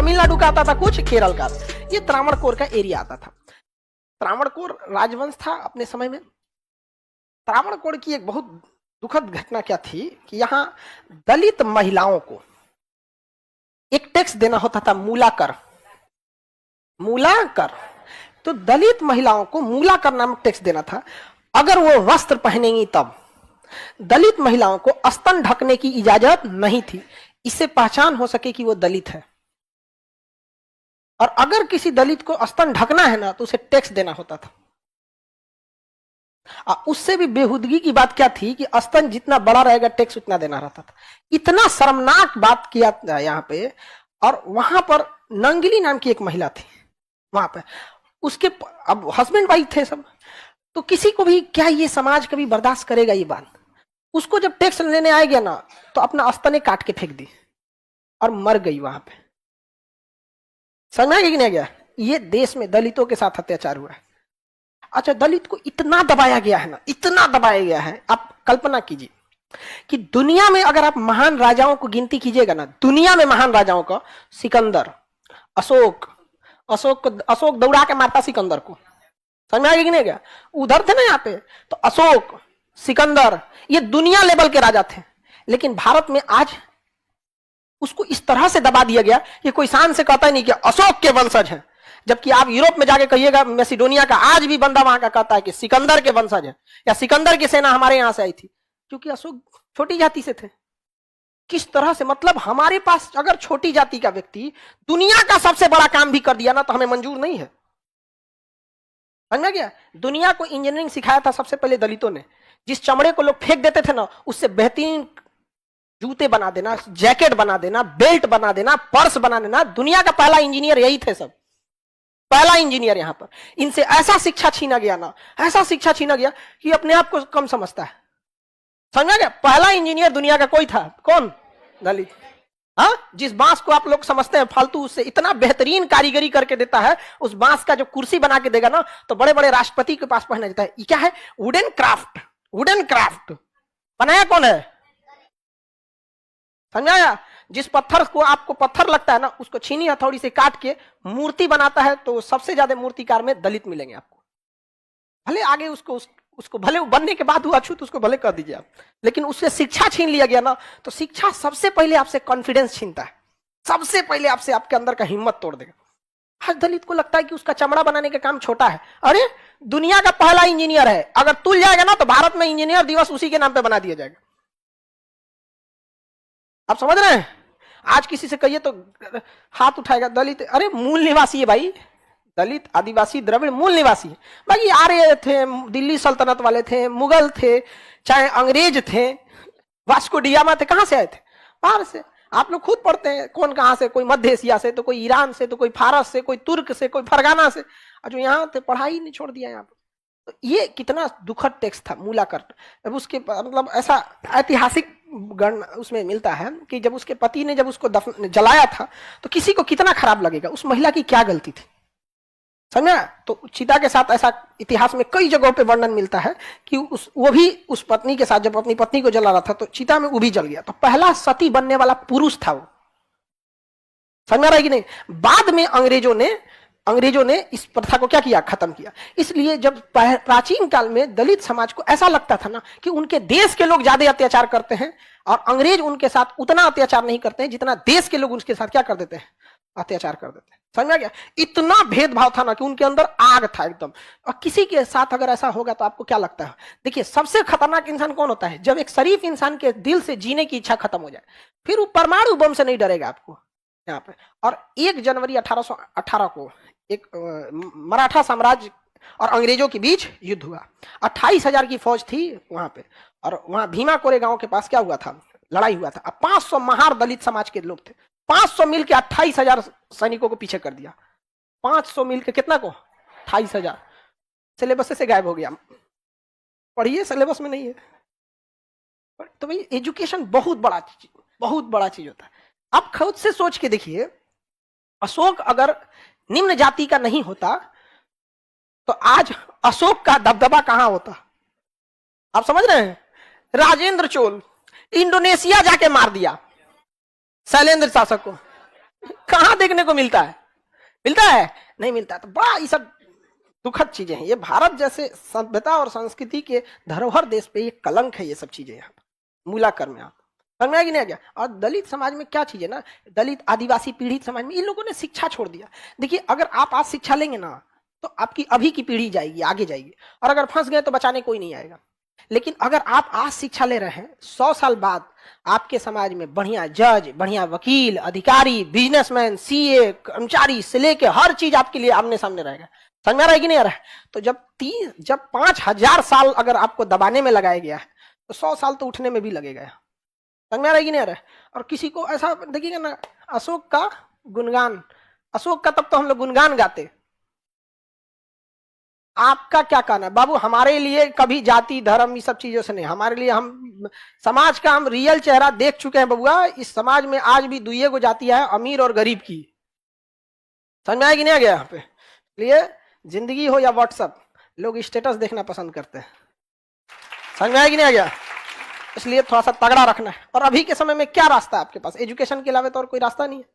तमिलनाडु का आता था, कुछ केरल का। ये त्रावणकोर का एरिया आता था। त्रावणकोर राजवंश था अपने समय में। त्रावणकोर की एक बहुत दुखद घटना क्या थी कि यहाँ दलित महिलाओं को एक टैक्स देना होता था, मूलाकर। मूलाकर, तो दलित महिलाओं को मूलाकर नामक टैक्स देना था। अगर वो वस्त्र पहनेंगी तब। दलित महिलाओं को स्तन ढकने की इजाजत नहीं थी, इससे पहचान हो सके कि वो दलित है। और अगर किसी दलित को स्तन ढकना है ना, तो उसे टैक्स देना होता था। उससे भी बेहुदगी की बात क्या थी कि स्तन जितना बड़ा रहेगा टैक्स उतना देना रहता था। इतना शर्मनाक बात किया यहाँ पे। और वहां पर नंगिली नाम की एक महिला थी वहां पे, उसके अब हस्बैंड वाइफ थे सब, तो किसी को भी क्या ये समाज कभी बर्दाश्त करेगा ये बात। उसको जब टैक्स लेने आ गया ना, तो अपना स्तने काट के फेंक दी और मर गई वहां पे। समझ में आ गया कि नहीं गया? ये देश में दलितों के साथ अत्याचार हुआ है। अच्छा, दलित को इतना दबाया गया है ना, इतना दबाया गया है। आप कल्पना कीजिए कि दुनिया में अगर आप महान राजाओं को गिनती कीजिएगा ना, दुनिया में महान राजाओं का, सिकंदर, अशोक दौड़ा के मारता सिकंदर को। समझ में आ गया कि नहीं गया? उधर थे ना यहाँ पे, तो अशोक, सिकंदर, ये दुनिया लेवल के राजा थे। लेकिन भारत में आज उसको इस तरह से दबा दिया गया कि कोई शान से कहता ही नहीं कि अशोक के वंशज हैं। जबकि आप यूरोप में जाके कहिएगा, मैसिडोनिया का, आज भी बंदा वहां का कहता है कि सिकंदर के वंशज है, या सिकंदर की सेना हमारे यहां से आई थी, क्योंकि अशोक छोटी जाति से थे। किस तरह से, मतलब हमारे पास अगर छोटी जाति का व्यक्ति दुनिया का सबसे बड़ा काम भी कर दिया ना, तो हमें मंजूर नहीं है। समझ में गया? दुनिया को इंजीनियरिंग सिखाया था सबसे पहले दलितों ने। जिस चमड़े को लोग फेंक देते थे ना, उससे बेहतरीन जूते बना देना, जैकेट बना देना, बेल्ट बना देना, पर्स बना देना। दुनिया का पहला इंजीनियर यही थे सब, पहला इंजीनियर यहाँ पर। इनसे ऐसा शिक्षा छीना गया ना, ऐसा शिक्षा छीना गया कि अपने आप को कम समझता है। समझा गया? पहला इंजीनियर दुनिया का कोई था, कौन? दलित। हाँ, जिस बांस को आप लोग समझते हैं फालतू, उससे इतना बेहतरीन कारीगरी करके देता है। उस बांस का जो कुर्सी बना के देगा ना, तो बड़े बड़े राष्ट्रपति के पास पहना जाता है। ये क्या है? Wooden craft. वुडन क्राफ्ट बनाया कौन है? समझाया? जिस पत्थर को आपको पत्थर लगता है ना, उसको छीनी हथौड़ी से काट के मूर्ति बनाता है, तो सबसे ज्यादा मूर्तिकार में दलित मिलेंगे आपको। भले आगे उसको भले बनने के बाद हुआ अछूत, उसको भले कर दीजिए आप, लेकिन उससे शिक्षा छीन लिया गया ना, तो शिक्षा सबसे पहले आपसे कॉन्फिडेंस छीनता है, सबसे पहले आपसे आपके अंदर का हिम्मत तोड़ देगा। आज दलित को लगता है कि उसका चमड़ा बनाने का काम छोटा है। अरे, दुनिया का पहला इंजीनियर है, अगर तुल जाएगा ना, तो भारत में इंजीनियर दिवस उसी के नाम पे बना दिया जाएगा। आप समझ रहे हैं? आज किसी से कहिए तो हाथ उठाएगा दलित। अरे, मूल निवासी है भाई, दलित, आदिवासी, द्रविड़ मूल निवासी है। बाकी आर्य थे, दिल्ली सल्तनत वाले थे, मुगल थे, चाहे अंग्रेज थे, वास्को डिगामा थे, कहां से आए थे? बाहर से। आप लोग खुद पढ़ते हैं कौन कहां से, कोई मध्य एशिया से, तो कोई ईरान से, तो कोई फारस से, कोई तुर्क से, कोई फरगाना से, और जो यहाँ थे पढ़ाई नहीं छोड़ दिया यहाँ पर। तो ये कितना दुखद टेक्स्ट था, मूलाकर। अब उसके मतलब ऐसा ऐतिहासिक गण उसमें मिलता है कि जब उसके पति ने जब उसको जलाया था, तो किसी को कितना खराब लगेगा। उस महिला की क्या गलती थी? समझा? तो चिता के साथ ऐसा इतिहास में कई जगहों पे वर्णन मिलता है कि वो भी उस पत्नी के साथ जब अपनी पत्नी को जला रहा था, तो चिता में वो भी जल गया। तो पहला सती बनने वाला पुरुष था वो। समझ रहा है कि नहीं? बाद में अंग्रेजों ने इस प्रथा को क्या किया? खत्म किया। इसलिए जब प्राचीन काल में दलित समाज को ऐसा लगता था ना कि उनके देश के लोग ज्यादा अत्याचार करते हैं, और अंग्रेज उनके साथ उतना अत्याचार नहीं करते हैं जितना देश के लोग उनके साथ क्या कर देते हैं? अत्याचार कर देते हैं। समझ में आ गया? इतना भेदभाव था ना कि उनके अंदर आग था एकदम। और किसी के साथ अगर ऐसा होगा तो आपको क्या लगता है? देखिए, सबसे खतरनाक इंसान कौन होता है? जब एक शरीफ इंसान के दिल से जीने की इच्छा खत्म हो जाए, फिर वो परमाणु बम से नहीं डरेगा आपको यहाँ पे। और 1 जनवरी 1818 को एक मराठा साम्राज्य और अंग्रेजों के बीच युद्ध हुआ। 28,000 की फौज थी वहां पे, और वहां भीमा कोरे गांव के पास क्या हुआ था? लड़ाई हुआ था। अब 500 महार दलित समाज के लोग थे। 500 मिल के 28,000 सैनिकों को पीछे कर दिया। 500 मिल के कितना को? 28,000। सिलेबस से गायब हो गया। पढ़िए, सिलेबस में नहीं है। तो भाई, एजुकेशन बहुत बड़ा चीज होता है। आप खुद से सोच के देखिए, अशोक अगर निम्न जाति का नहीं होता, तो आज अशोक का दबदबा कहां होता? आप समझ रहे हैं? राजेंद्र चोल इंडोनेशिया जाके मार दिया शैलेंद्र शासक को। कहां देखने को मिलता है? मिलता है? नहीं मिलता। तो बड़ा ये सब दुखद चीजें हैं। ये भारत जैसे सभ्यता और संस्कृति के धरोहर देश पे ये कलंक है। ये सब चीजें यहाँ मूलाकर में आप समझ में आया कि नहीं आ गया? और दलित समाज में क्या चीज है ना, दलित आदिवासी पीड़ित समाज में इन लोगों ने शिक्षा छोड़ दिया। देखिए, अगर आप आज शिक्षा लेंगे ना तो आपकी अभी की पीढ़ी जाएगी, आगे जाएगी, और अगर फंस गए तो बचाने कोई नहीं आएगा। लेकिन अगर आप आज शिक्षा ले रहे हैं, 100 साल बाद आपके समाज में बढ़िया जज, बढ़िया वकील, अधिकारी, बिजनेसमैन, सीए, कर्मचारी से लेके हर चीज आपके लिए आमने सामने रहेगा। समझ में आ रहा है कि नहीं आ रहा है? तो जब 5000 साल अगर आपको दबाने में लगाया गया है तो 100 साल तो उठने में भी लगेगा। समझ में आ रहा है कि नहीं आ रहा है? और किसी को ऐसा देखिएगा ना, अशोक का गुणगान, अशोक का तब तो हम लोग गुणगान गाते। आपका क्या कहना है बाबू? हमारे लिए कभी जाति धर्म ये सब चीजों से नहीं, हमारे लिए हम समाज का हम रियल चेहरा देख चुके हैं बबुआ। इस समाज में आज भी दुइये को जाति है, अमीर और गरीब की। समझ में आया कि नहीं आ गया? यहाँ पे इसलिए जिंदगी हो या व्हाट्सएप, लोग स्टेटस देखना पसंद करते हैं। समझ में आया कि नहीं आ गया? इसलिए थोड़ा सा तगड़ा रखना है। और अभी के समय में क्या रास्ता है आपके पास? एजुकेशन के अलावा तो और कोई रास्ता नहीं है।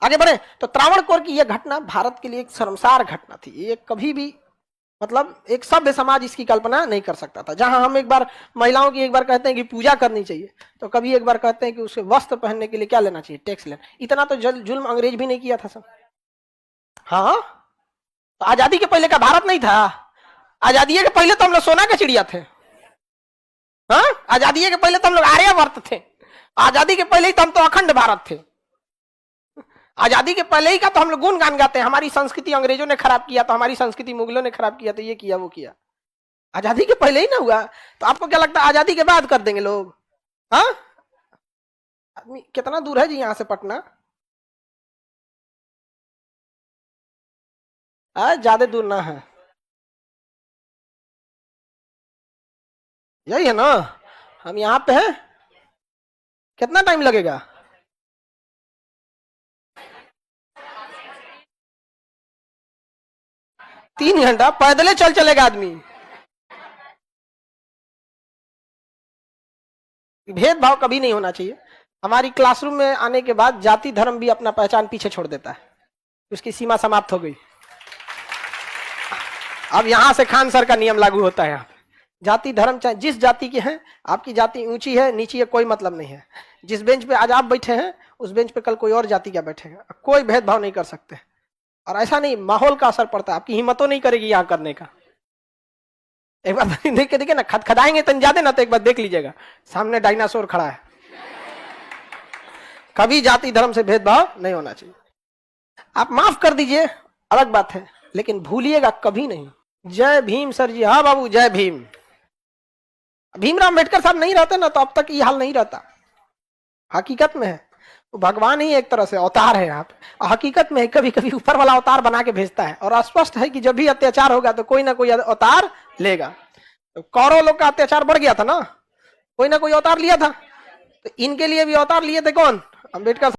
आगे बढ़े तो त्रावणकोर की यह घटना भारत के लिए एक शर्मसार घटना थी। ये कभी भी मतलब एक सभ्य समाज इसकी कल्पना नहीं कर सकता था। जहां हम एक बार महिलाओं की एक बार कहते हैं कि पूजा करनी चाहिए, तो कभी एक बार कहते हैं कि उसके वस्त्र पहनने के लिए क्या लेना चाहिए? टैक्स लेना। इतना तो जुल्म अंग्रेज भी नहीं किया था सब। हाँ, तो आजादी के पहले का भारत नहीं था? आजादी के पहले तो हम लोग सोना के चिड़िया थे। हाँ, आजादी के पहले तो हम लोग आर्यवर्त थे। आजादी के पहले ही तो हम तो अखंड भारत थे। आजादी के पहले ही का तो हम लोग गुणगान गाते हैं। हमारी संस्कृति अंग्रेजों ने खराब किया तो हमारी संस्कृति मुगलों ने खराब किया, तो ये किया वो किया। आजादी के पहले ही ना हुआ, तो आपको क्या लगता है आजादी के बाद कर देंगे लोग? हाँ, आदमी कितना दूर है जी यहां से पटना? ज्यादा दूर ना है, यही है ना। हम यहाँ पे हैं, कितना टाइम लगेगा? 3 घंटा पैदल चल चलेगा आदमी। भेदभाव कभी नहीं होना चाहिए। हमारी क्लासरूम में आने के बाद जाति धर्म भी अपना पहचान पीछे छोड़ देता है, उसकी सीमा समाप्त हो गई। अब यहां से खान सर का नियम लागू होता है। यहाँ जाति धर्म चाहे जिस जाति के हैं, आपकी जाति ऊंची है नीची है कोई मतलब नहीं है। जिस बेंच पे आज आप बैठे हैं उस बेंच पे कल कोई और जाति का बैठेगा, कोई भेदभाव नहीं कर सकते। और ऐसा नहीं, माहौल का असर पड़ता है, आपकी हिम्मतों नहीं करेगी यहाँ करने का। एक बार देख के देखिए ना, खदखदाएंगे तन ज्यादा ना, तो एक बार देख लीजिएगा सामने डायनासोर खड़ा है। कभी जाति धर्म से भेदभाव नहीं होना चाहिए। आप माफ कर दीजिए अलग बात है, लेकिन भूलिएगा कभी नहीं। जय भीम सर जी। हाँ बाबू, जय भीम। भीमराव अम्बेडकर साहब नहीं रहते ना तो अब तक ये हाल नहीं रहता। हकीकत में है तो भगवान ही एक तरह से अवतार है आप। हकीकत में कभी कभी ऊपर वाला अवतार बना के भेजता है, और स्पष्ट है कि जब भी अत्याचार होगा तो कोई ना कोई अवतार लेगा। तो कौरव लोग का अत्याचार बढ़ गया था ना, कोई ना कोई अवतार लिया था। तो इनके लिए भी अवतार लिए थे कौन? अम्बेडकर।